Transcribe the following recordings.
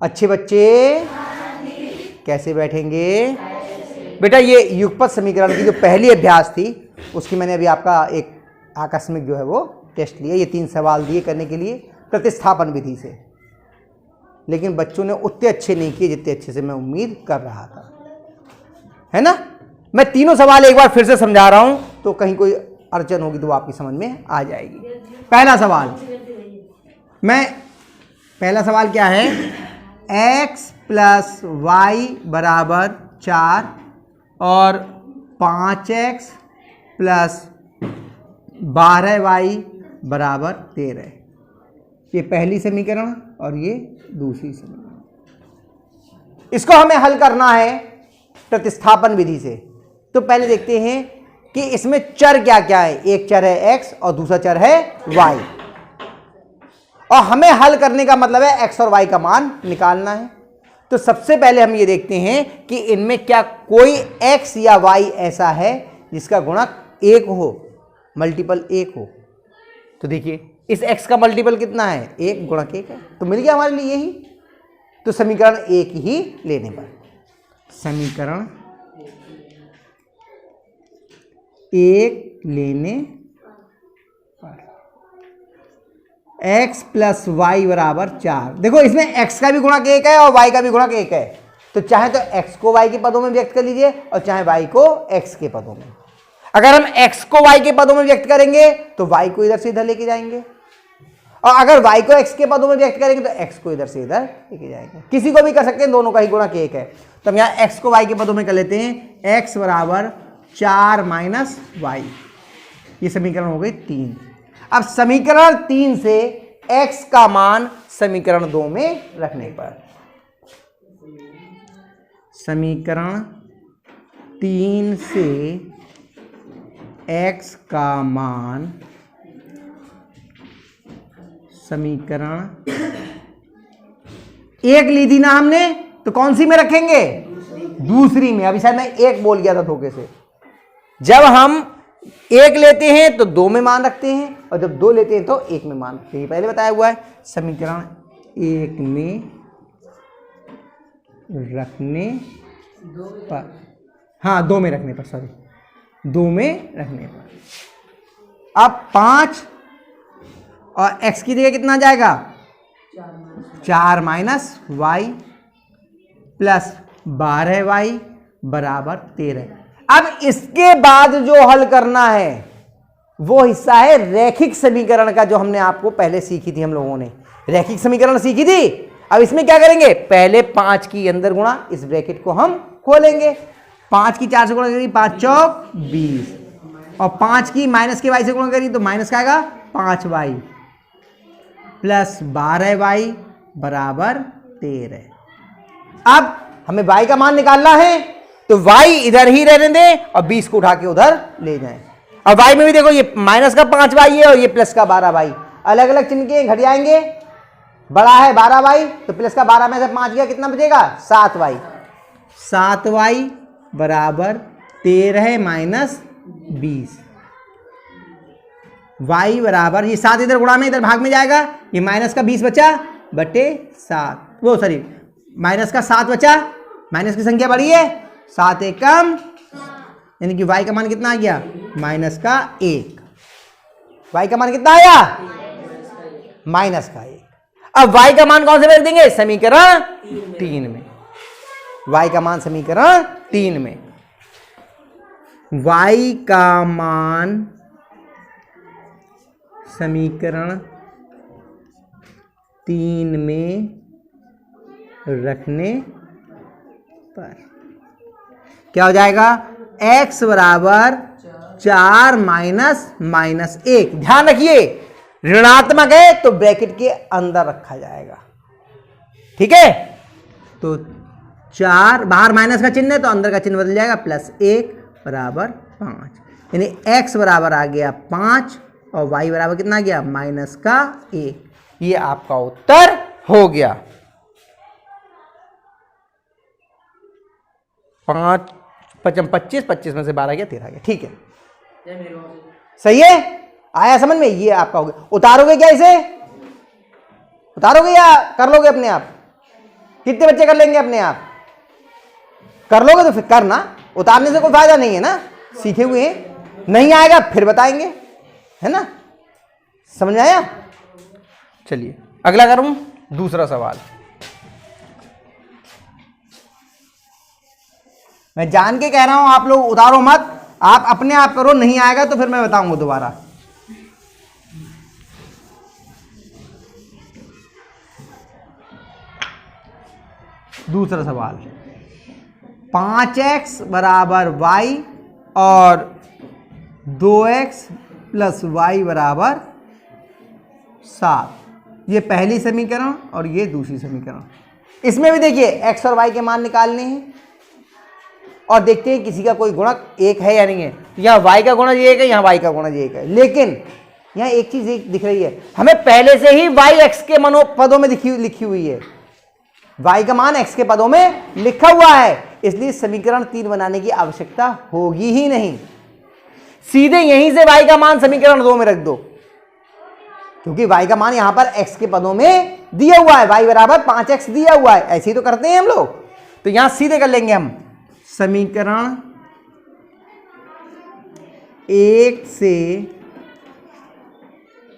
अच्छे बच्चे कैसे बैठेंगे? बेटा ये युगपत समीकरण की जो पहली अभ्यास थी उसकी मैंने अभी आपका एक आकस्मिक जो है वो टेस्ट लिया। ये 3 सवाल दिए करने के लिए प्रतिस्थापन विधि से, लेकिन बच्चों ने उतने अच्छे नहीं किए जितने अच्छे से मैं उम्मीद कर रहा था, है ना। मैं तीनों सवाल एक बार फिर से समझा रहा हूं, तो कहीं कोई अड़चन होगी तो आपकी समझ में आ जाएगी। पहला सवाल क्या है? x + y = 4 और 5x + 12y = 13। ये पहली समीकरण और ये दूसरी समीकरण। इसको हमें हल करना है प्रतिस्थापन विधि से। तो पहले देखते हैं कि इसमें चर क्या क्या है। एक चर है x और दूसरा चर है y, और हमें हल करने का मतलब है x और y का मान निकालना है। तो सबसे पहले हम ये देखते हैं कि इनमें क्या कोई x या y ऐसा है जिसका गुणक 1 हो, मल्टीपल 1 हो। तो देखिए इस x का मल्टीपल कितना है? 1 गुणक 1 है, तो मिल गया हमारे लिए यही। तो समीकरण 1 ही लेने पर, समीकरण 1 लेने पर x + y = 4। देखो इसमें x का भी गुणक 1 है और y का भी गुणक 1 है, तो चाहे तो x को y के पदों में व्यक्त कर लीजिए और चाहे y को x के पदों में। अगर हम x को y के पदों में व्यक्त करेंगे तो y को इधर से इधर लेके जाएंगे, और अगर y को x के पदों में व्यक्त करेंगे तो x को इधर से इधर लेके जाएंगे। किसी को भी कर सकते हैं, दोनों का ही गुणक 1 है। तो हम यहाँ x को y के पदों में कर लेते हैं। x = 4 - y, ये समीकरण हो गई 3। अब समीकरण 3 से x का मान समीकरण 2 में रखने पर, समीकरण 3 से x का मान समीकरण 1 ली थी ना हमने, तो कौन सी में रखेंगे? दूसरी में। अभी शायद मैं 1 बोल गया था धोखे से। जब हम 1 लेते हैं तो 2 में मान रखते हैं, और जब 2 लेते हैं तो 1 में मान रखते हैं। पहले बताया हुआ है। समीकरण 1 में रखने पर, हाँ 2 में रखने पर, सॉरी 2 में रखने पर। अब 5 और x की जगह कितना आ जाएगा? 4 - y + 12y = 13। अब इसके बाद जो हल करना है वो हिस्सा है रैखिक समीकरण का, जो हमने आपको पहले सीखी थी। हम लोगों ने रैखिक समीकरण सीखी थी। अब इसमें क्या करेंगे? पहले 5 की अंदर गुणा, इस ब्रैकेट को हम खोलेंगे। 5 की 4 से गुणा करेंगे, 5 × 4 = 20, और 5 की माइनस के y से गुणा करेंगे तो माइनस का आएगा 5y + 12y = 13। अब हमें y का मान निकालना है, तो y इधर ही रहने दें और 20 को उठा के उधर ले जाएं। और y में भी देखो ये माइनस का 5y है और ये प्लस का 12y, अलग अलग चिन्ह के घट जाएंगे। बड़ा है 12y, तो प्लस का 12 में से 5 गया, कितना बचेगा? 7y। 7y = 13 - 20। y बराबर, ये 7 इधर गुणा में इधर भाग में जाएगा, ये माइनस का 20 बचा बटे 7, वो सॉरी माइनस का 7 बचा, माइनस की संख्या बढ़ी है, 7 एक कम, यानी कि y का मान कितना आ गया? -1। y का मान कितना आया? -1। अब y का मान कौन से में रख देंगे? समीकरण 3 में। y का मान समीकरण 3 में, y का मान समीकरण 3 में रखने पर क्या हो जाएगा? x = 4 - -1। ध्यान रखिए ऋणात्मक है तो ब्रैकेट के अंदर रखा जाएगा, ठीक है। तो 4, बाहर माइनस का चिन्ह है तो अंदर का चिन्ह बदल जाएगा, +1 = 5, यानी x बराबर आ गया 5 और y बराबर कितना आ गया? -1। ये आपका उत्तर हो गया। 5 × 5 = 25 में से 12 गया, 13 गया, ठीक है, सही है। आया समझ में? ये आपका हो गया। उतारोगे क्या इसे? उतारोगे या कर लोगे अपने आप? कितने बच्चे कर लेंगे अपने आप? कर लोगे तो फिर करना, उतारने से कोई फायदा नहीं है ना, सीखे हुए हैं। नहीं आएगा फिर बताएंगे, है ना, समझ में आया? चलिए अगला करूं, दूसरा सवाल। मैं जान के कह रहा हूं, आप लोग उतारो मत, आप अपने आप करो, नहीं आएगा तो फिर मैं बताऊंगा दोबारा। दूसरा सवाल, 5x बराबर y और 2x प्लस y बराबर 7, ये पहली समीकरण और ये दूसरी समीकरण। इसमें भी देखिए x और y के मान निकालने हैं और देखते हैं किसी का कोई गुणक एक है या नहीं है। यहाँ y का गुणज एक है, यहाँ y का गुणज एक है, लेकिन यहाँ एक चीज एक दिख रही है, हमें पहले से ही y x के पदों में लिखी हुई है, y का मान x के पदों में लिखा हुआ है, इसलिए समीकरण 3 बनाने की आवश्यकता होगी ही नहीं। सीधे यहीं से y का मान समीकरण 2 में रख दो, क्योंकि y का मान यहां पर x के पदों में दिया हुआ है, y बराबर 5x दिया हुआ है, ऐसे ही तो करते हैं हम लोग। तो यहां सीधे कर लेंगे हम, समीकरण 1 से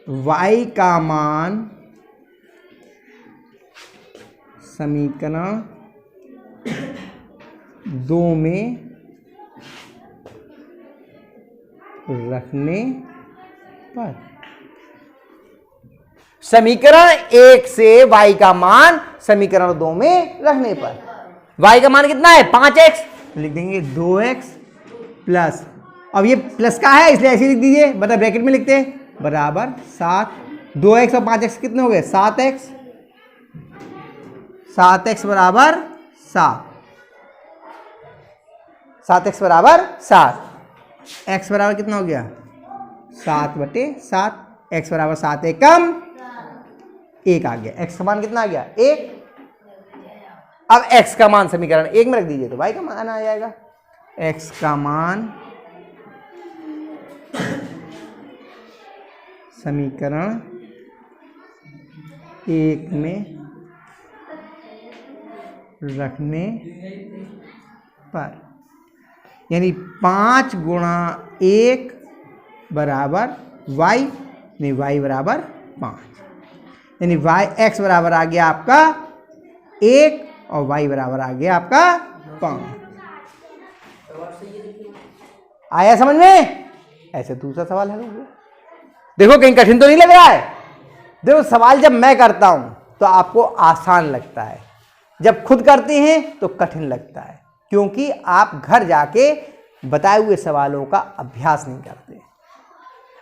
y का मान समीकरण 2 में रखने पर, समीकरण 1 से y का मान समीकरण 2 में रखने पर, y का मान कितना है 5x, लिख देंगे 2x प्लस, अब ये प्लस का है इसलिए ऐसे लिख दीजिए, मतलब ब्रैकेट में लिखते हैं, बराबर 7, 2x और 5x कितने हो गए 7x, 7x बराबर 7, 7x बराबर 7, x बराबर कितना हो गया 7/7, x बराबर 7 एकम 1 आ गया, x का मान कितना आ गया 1। अब x का मान समीकरण 1 में रख दीजिए तो y का मान आ जाएगा, x का मान समीकरण 1 में रखने पर, यानी 5 गुणा 1 बराबर y, नहीं y बराबर 5, यानी x बराबर आ गया आपका 1 और y बराबर आ गया आपका 5। आया समझ में? ऐसे दूसरा सवाल हल हो गया। देखो कहीं कठिन तो नहीं लग रहा है? देखो सवाल जब मैं करता हूं तो आपको आसान लगता है, जब खुद करते हैं तो कठिन लगता है, क्योंकि आप घर जाके बताए हुए सवालों का अभ्यास नहीं करते।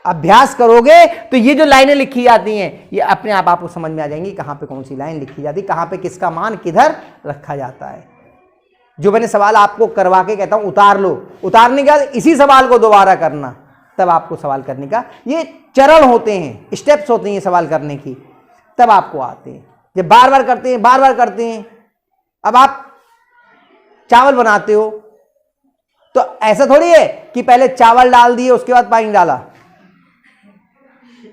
अभ्यास करोगे तो ये जो लाइनें लिखी जाती हैं ये अपने आप आपको समझ में आ जाएंगी, कहां पे कौन सी लाइन लिखी जाती है, कहां पे किसका मान किधर रखा जाता है। जो मैंने सवाल आपको करवा के कहता हूं उतार लो, उतारने के बाद इसी सवाल को दोबारा करना, तब आपको सवाल करने का, ये चरण होते हैं, स्टेप्स होते हैं सवाल करने की, तब आपको आते हैं। जब बार बार करते हैं, बार बार करते हैं, अब आप चावल बनाते हो तो ऐसा थोड़ी है कि पहले चावल डाल दिए उसके बाद पानी डाला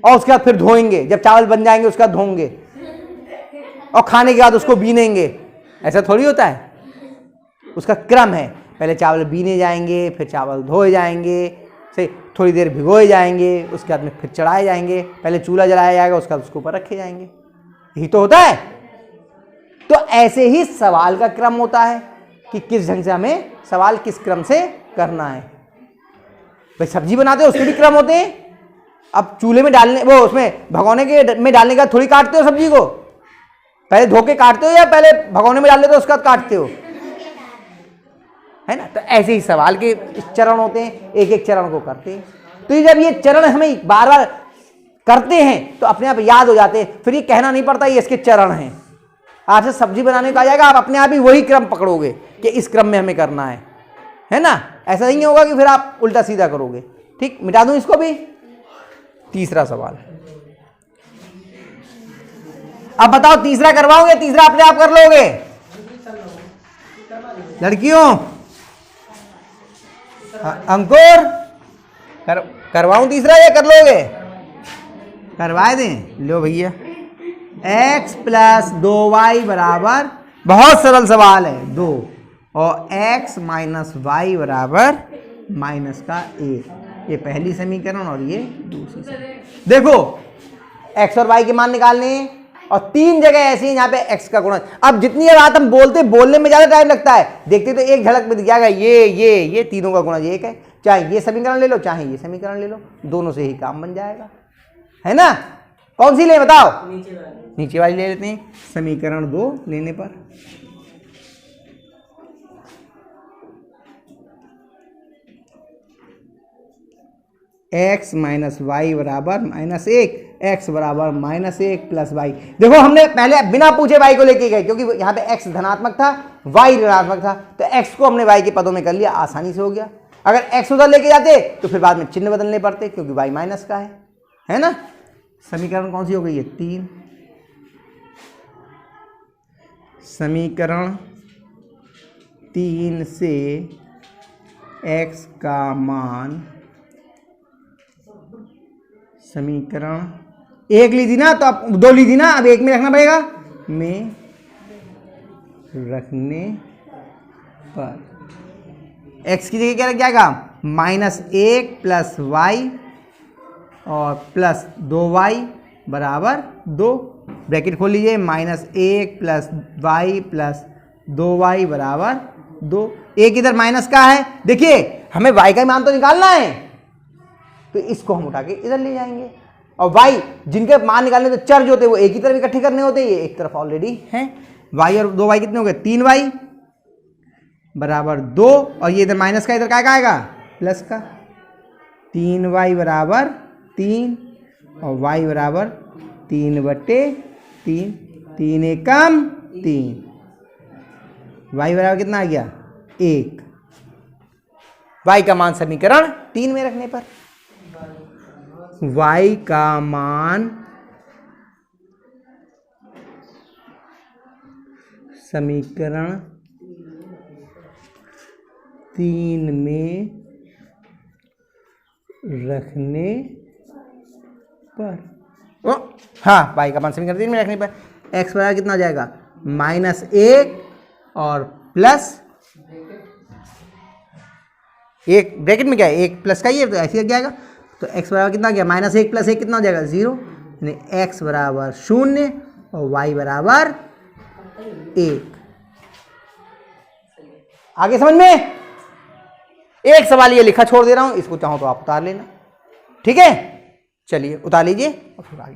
और उसके बाद फिर धोएंगे, जब चावल बन जाएंगे उसके बाद धोएंगे और खाने के बाद उसको बीनेंगे, ऐसा थोड़ी होता है। उसका क्रम है, पहले चावल बीने जाएंगे, फिर चावल धोए जाएंगे, से थोड़ी देर भिगोए जाएंगे, उसके बाद में फिर चढ़ाए जाएंगे, पहले चूल्हा जलाया जाएगा उसके बाद उसके ऊपर रखे जाएंगे, यही तो होता है। तो ऐसे ही सवाल का क्रम होता है कि किस ढंग से हमें सवाल किस क्रम से करना है। भाई सब्जी बनाते हो उसके भी क्रम होते हैं, अब चूल्हे में डालने, वो उसमें भगोने के में डालने का थोड़ी काटते हो सब्जी को, पहले धो के काटते हो या पहले भगोने में डाल लेते हो उसके बाद काटते हो, है ना। तो ऐसे ही सवाल के चरण होते हैं, एक एक चरण को करते हैं। तो जब ये चरण हमें बार बार करते हैं तो अपने आप याद हो जाते हैं, फिर ये कहना नहीं पड़ता ये इसके चरण हैं। आपसे सब्जी बनाने को आ जाएगा, आप अपने आप ही वही क्रम पकड़ोगे कि इस क्रम में हमें करना है ना। ऐसा नहीं होगा कि फिर आप उल्टा सीधा करोगे। ठीक, मिटा दूं इसको भी। तीसरा सवाल, अब बताओ तीसरा करवाओगे, तीसरा अपने आप कर लोगे लड़कियों? अंकुर करवाऊं तीसरा या कर लोगे? करवाए दें, लो भैया। x प्लस 2y बराबर बहुत सरल सवाल है। 2 और x माइनस वाई बराबर माइनस का 1, ये पहली समीकरण और ये दूसरी समीकरण। देखो x और y के मान निकालने और 3 जगह ऐसी हैं जहां पे x का गुणज। अब जितनी बात हम बोलने में ज्यादा टाइम लगता है, देखते तो एक झलक में दिख जाएगा ये तीनों का गुणज 1 है। चाहे ये समीकरण ले लो चाहे ये समीकरण ले लो, दोनों से ही काम बन जाएगा, है ना। कौन सी ले बताओ? नीचे वाली ले लेते हैं। समीकरण 2 लेने पर x माइनस वाई बराबर माइनस 1, x बराबर माइनस 1 प्लस वाई। देखो हमने पहले बिना पूछे y को लेके गए, क्योंकि यहाँ पे x धनात्मक था y ऋणात्मक था, तो x को हमने y के पदों में कर लिया, आसानी से हो गया। अगर x उधर लेके जाते तो फिर बाद में चिन्ह बदलने पड़ते, क्योंकि y माइनस का है ना। समीकरण कौन सी हो गई है? 3। समीकरण 3 से x का मान, समीकरण 1 ली थी ना, तो अब 2 ली थी ना, अब 1 में रखना पड़ेगा, में रखने पर x की जगह क्या रख जाएगा? माइनस 1 प्लस वाई और प्लस 2y बराबर 2। ब्रैकेट खोल लीजिए, minus 1 plus Y plus 2y बराबर 2। एक इधर माइनस का है, देखिए हमें y का मान तो निकालना है, तो इसको हम उठा के इधर ले जाएंगे। और y जिनके मान निकालने तो चर जो होते हैं वो एक ही तरफ इकट्ठे करने होते हैं, ये एक तरफ ऑलरेडी है। y और 2y कितने हो गए? 3y बराबर 2, और ये इधर माइनस का, इधर क्या आएगा? प्लस का। 3y बराबर 3 और y बराबर 3/3, 3 एकम 3, y बराबर कितना आ गया? 1। y का मान समीकरण 3 में रखने पर, y का मान समीकरण 3 में रखने पर, हाँ y का मान समीकरण 3 में रखने पर x बराबर कितना हो जाएगा? माइनस 1 और प्लस 1, ब्रैकेट में क्या है? 1 प्लस का ही है, तो ऐसे लग जाएगा। तो x बराबर कितना गया? माइनस 1 प्लस 1 कितना हो जाएगा? 0, यानी x बराबर 0 और y बराबर 1। आगे समझ में? एक सवाल ये लिखा छोड़ दे रहा हूं, इसको चाहो तो आप उतार लेना, ठीक है। चलिए उतार लीजिए और फिर आगे